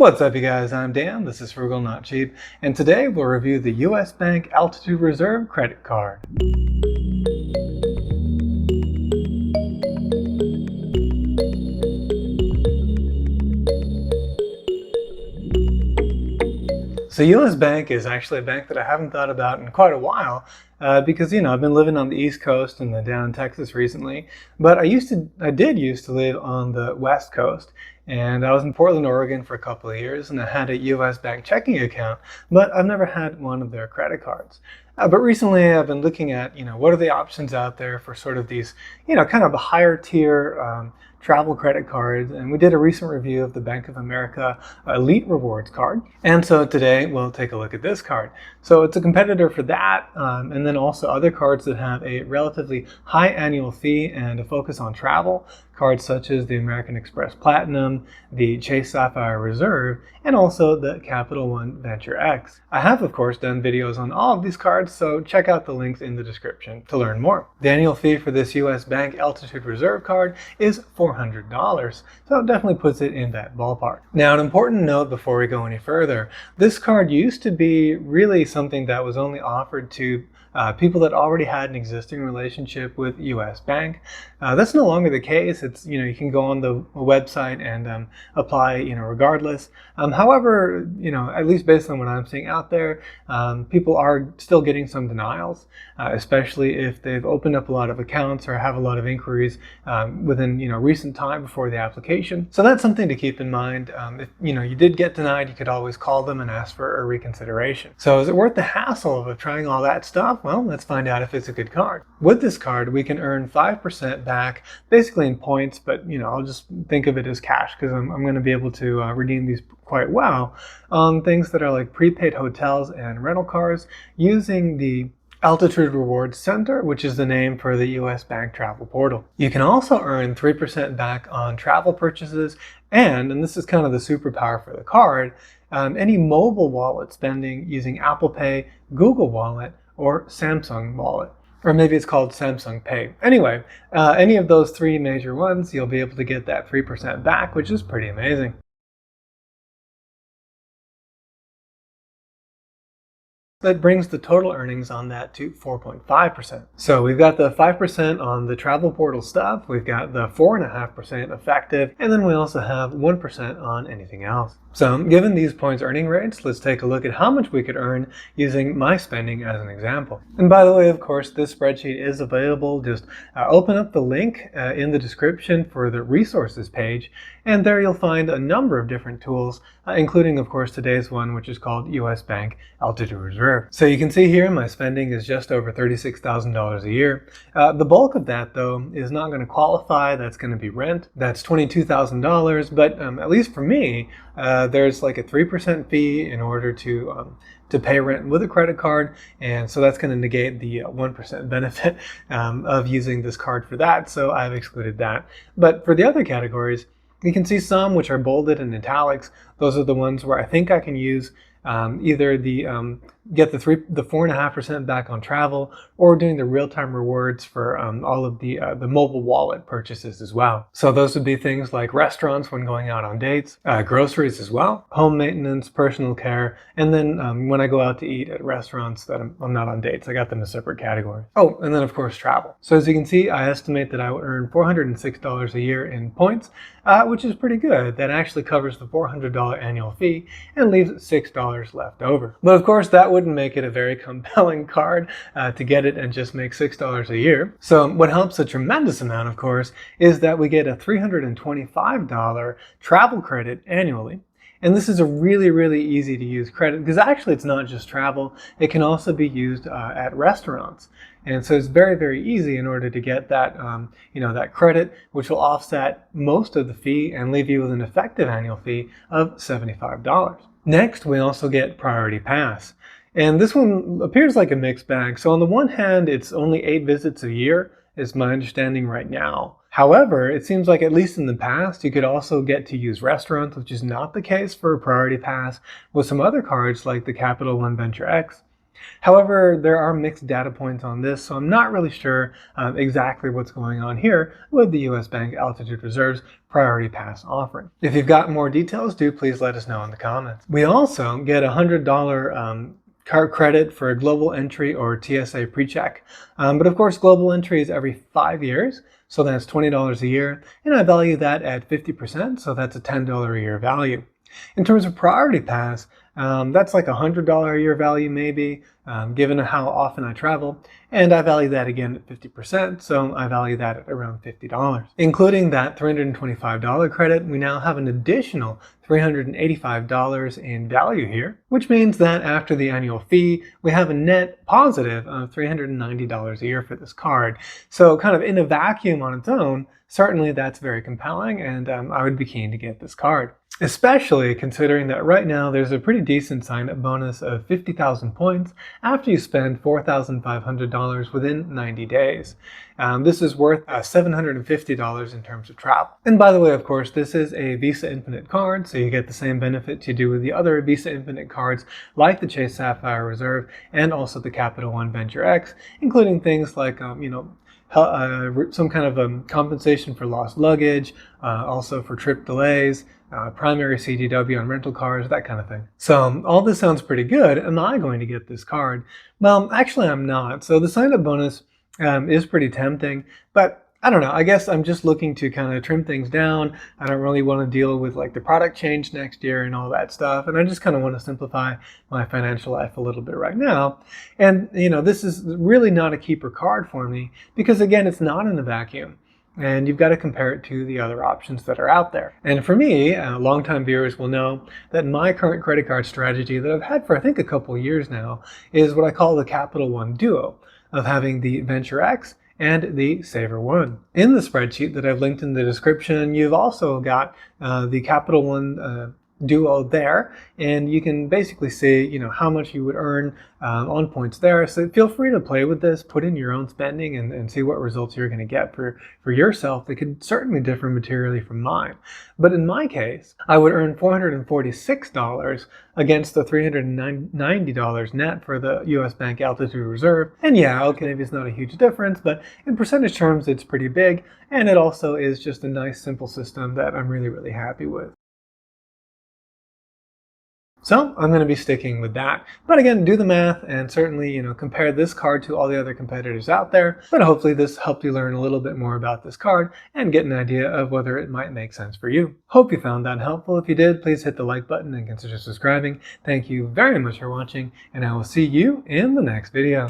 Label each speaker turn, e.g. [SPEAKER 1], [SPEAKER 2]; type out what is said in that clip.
[SPEAKER 1] What's up, you guys? I'm Dan. This is Frugal Not Cheap, and today we'll review the US Bank Altitude Reserve credit card. So US Bank is actually a bank that I haven't thought about in quite a while because, I've been living on the East Coast and then down in Texas recently. But I did used to live on the West Coast, and I was in Portland, Oregon for a couple of years, and I had a US Bank checking account, but I've never had one of their credit cards. But recently I've been looking at, what are the options out there for sort of these, kind of a higher tier travel credit cards, and we did a recent review of the Bank of America Elite Rewards card. And so today we'll take a look at this card. So it's a competitor for that, and then also other cards that have a relatively high annual fee and a focus on travel. Cards such as the American Express Platinum, the Chase Sapphire Reserve, and also the Capital One Venture X. I have, of course, done videos on all of these cards, so check out the links in the description to learn more. The annual fee for this US Bank Altitude Reserve card is $400, so it definitely puts it in that ballpark. Now, an important note before we go any further, this card used to be really something that was only offered to people that already had an existing relationship with US Bank. That's no longer the case. It's, you can go on the website and apply, regardless. However, at least based on what I'm seeing out there, people are still getting some denials, especially if they've opened up a lot of accounts or have a lot of inquiries within, recent time before the application. So that's something to keep in mind. If, you did get denied, you could always call them and ask for a reconsideration. So is it worth the hassle of trying all that stuff? Well, let's find out if it's a good card. With this card, we can earn 5% back, basically in points, but I'll just think of it as cash because I'm going to be able to redeem these quite well on things that are like prepaid hotels and rental cars using the Altitude Rewards Center, which is the name for the US Bank travel portal. You can also earn 3% back on travel purchases, and this is kind of the superpower for the card, any mobile wallet spending using Apple Pay, Google Wallet, or Samsung Wallet. Or maybe it's called Samsung Pay. Anyway, any of those three major ones, you'll be able to get that 3% back, which is pretty amazing. That brings the total earnings on that to 4.5%. So we've got the 5% on the travel portal stuff, we've got the 4.5% effective, and then we also have 1% on anything else. So given these points earning rates, let's take a look at how much we could earn using my spending as an example. And by the way, of course, this spreadsheet is available. Just open up the link in the description for the resources page, and there you'll find a number of different tools, including, of course, today's one, which is called US Bank Altitude Reserve. So you can see here my spending is just over $36,000 a year. The bulk of that, though, is not going to qualify. That's going to be rent. That's $22,000, but at least for me, there's like a 3% fee in order to pay rent with a credit card, and so that's going to negate the 1% benefit of using this card for that, so I've excluded that. But for the other categories, you can see some which are bolded in italics. Those are the ones where I think I can use either the get the 4.5% back on travel, or doing the real-time rewards for all of the mobile wallet purchases as well. So those would be things like restaurants when going out on dates, groceries as well, home maintenance, personal care, and then when I go out to eat at restaurants that I'm not on dates, I got them in a separate category. Oh, and then of course travel. So as you can see, I estimate that I would earn $406 a year in points, which is pretty good. That actually covers the $400 annual fee and leaves $6 left over. But of course, that wouldn't make it a very compelling card to get it and just make $6 a year. So what helps a tremendous amount, of course, is that we get a $325 travel credit annually. And this is a really, really easy to use credit because actually it's not just travel. It can also be used at restaurants. And so it's very, very easy in order to get that, that credit, which will offset most of the fee and leave you with an effective annual fee of $75. Next, we also get Priority Pass. And this one appears like a mixed bag. So on the one hand, it's only 8 visits a year, is my understanding right now. However, it seems like at least in the past, you could also get to use restaurants, which is not the case for a Priority Pass with some other cards like the Capital One Venture X However, there are mixed data points on this, so I'm not really sure exactly what's going on here with the US Bank Altitude Reserve's Priority Pass offering. If you've got more details, do please let us know in the comments. We also get a $100 card credit for a global entry or TSA pre-check. But of course, global entry is every 5 years, so that's $20 a year, and I value that at 50%, so that's a $10 a year value. In terms of Priority Pass, that's like a $100 a year value maybe, given how often I travel, and I value that again at 50%, so I value that at around $50. Including that $325 credit, we now have an additional $385 in value here, which means that after the annual fee, we have a net positive of $390 a year for this card. So kind of in a vacuum on its own, certainly that's very compelling, and I would be keen to get this card. Especially considering that right now there's a pretty decent sign-up bonus of 50,000 points after you spend $4,500 within 90 days. This is worth $750 in terms of travel. And by the way, of course, this is a Visa Infinite card, so you get the same benefits you do with the other Visa Infinite cards like the Chase Sapphire Reserve and also the Capital One Venture X, including things like, some kind of compensation for lost luggage, also for trip delays, primary CDW on rental cars, that kind of thing. So all this sounds pretty good. Am I going to get this card? Well, actually I'm not. So the sign-up bonus is pretty tempting, but I don't know. I guess I'm just looking to kind of trim things down. I don't really want to deal with like the product change next year and all that stuff. And I just kind of want to simplify my financial life a little bit right now. And, this is really not a keeper card for me because, again, it's not in a vacuum. And you've got to compare it to the other options that are out there. And for me, longtime viewers will know that my current credit card strategy that I've had for I think a couple years now is what I call the Capital One duo of having the Venture X and the SavorOne. In the spreadsheet that I've linked in the description, you've also got the Capital One duo there, and you can basically see how much you would earn on points there. So feel free to play with this, put in your own spending, and see what results you're going to get for yourself. They could certainly differ materially from mine, but in my case I would earn $446 against the $390 net for the US Bank Altitude Reserve. And yeah, okay, maybe it's not a huge difference, but in percentage terms it's pretty big, and it also is just a nice simple system that I'm really happy with. So I'm going to be sticking with that. But again, do the math and certainly, compare this card to all the other competitors out there. But hopefully this helped you learn a little bit more about this card and get an idea of whether it might make sense for you. Hope you found that helpful. If you did, please hit the like button and consider subscribing. Thank you very much for watching, and I will see you in the next video.